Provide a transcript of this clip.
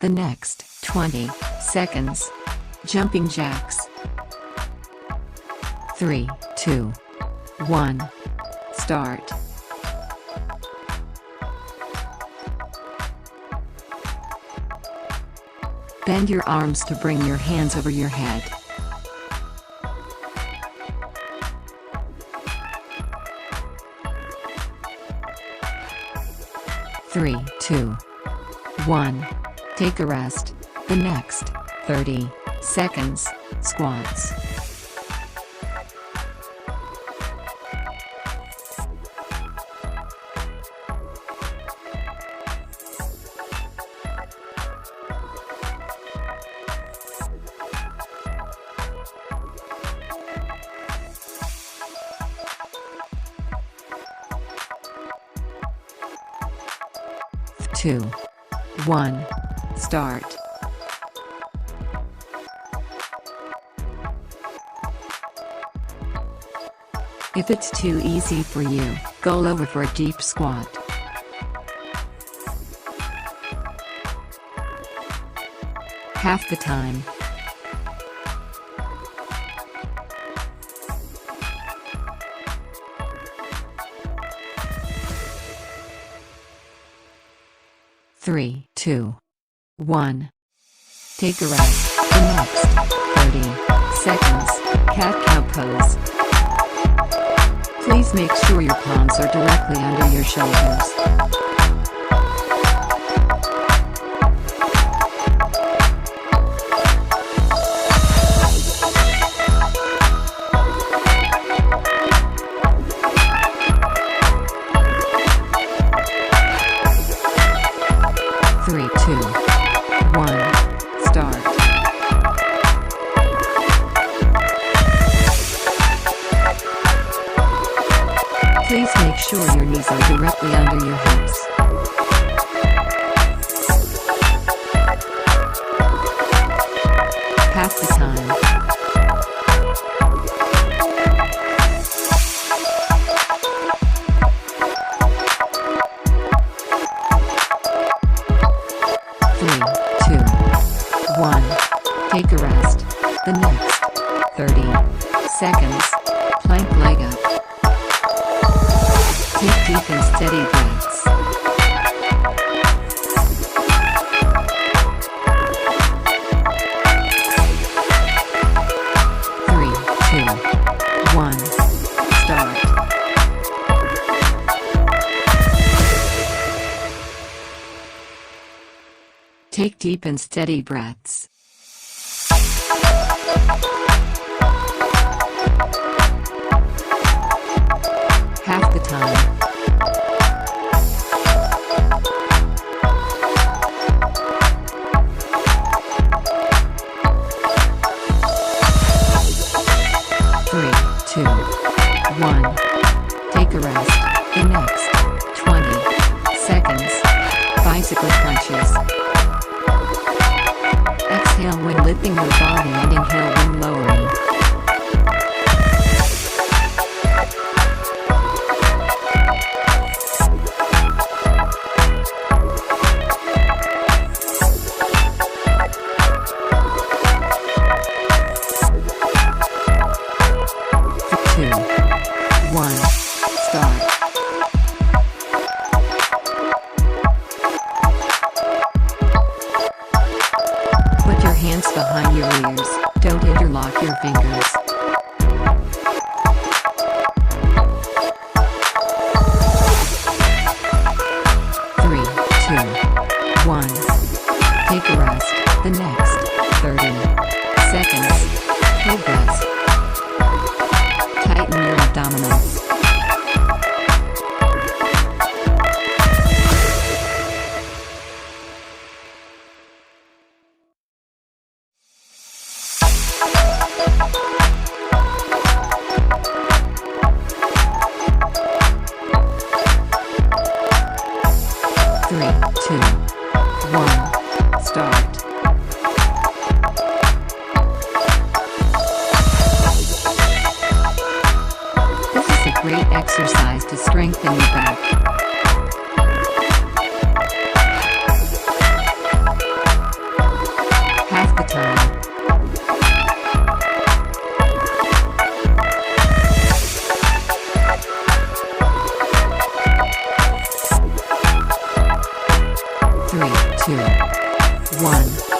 The next 20 seconds. Jumping jacks. 3, 2, 1. Start. Bend your arms to bring your hands over your head. Three, 2, 1. Take a rest. The next 30 seconds. Squats. Two, 1. Start. If it's too easy for you, go over for a deep squat. Half the time. Three, 2, 1. Take a rest. The next 30 seconds. Cat-cow pose. Please make sure your palms are directly under your shoulders. Three, 2, 1. Start. Please make sure your knees are directly under your hips. Half the time. Three, 2, 1. Take a rest. The next 30 seconds. Plank leg up. Take deep and steady breaths. Three, 2, 1. Start. Take deep and steady breaths. Half the time. Three, 2, 1. Take a rest. The next 20 seconds. Bicycle crunches. Exhale when lifting your body and inhale when lowering. Two, 1. Start. Put your hands behind your ears. Don't interlock your fingers. Three, 2, 1. Take a rest. The next 30 seconds. Cobras. Tighten your abdominals. Three, 2, 1. Start. This is a great exercise to strengthen your back. 3, 2, 1.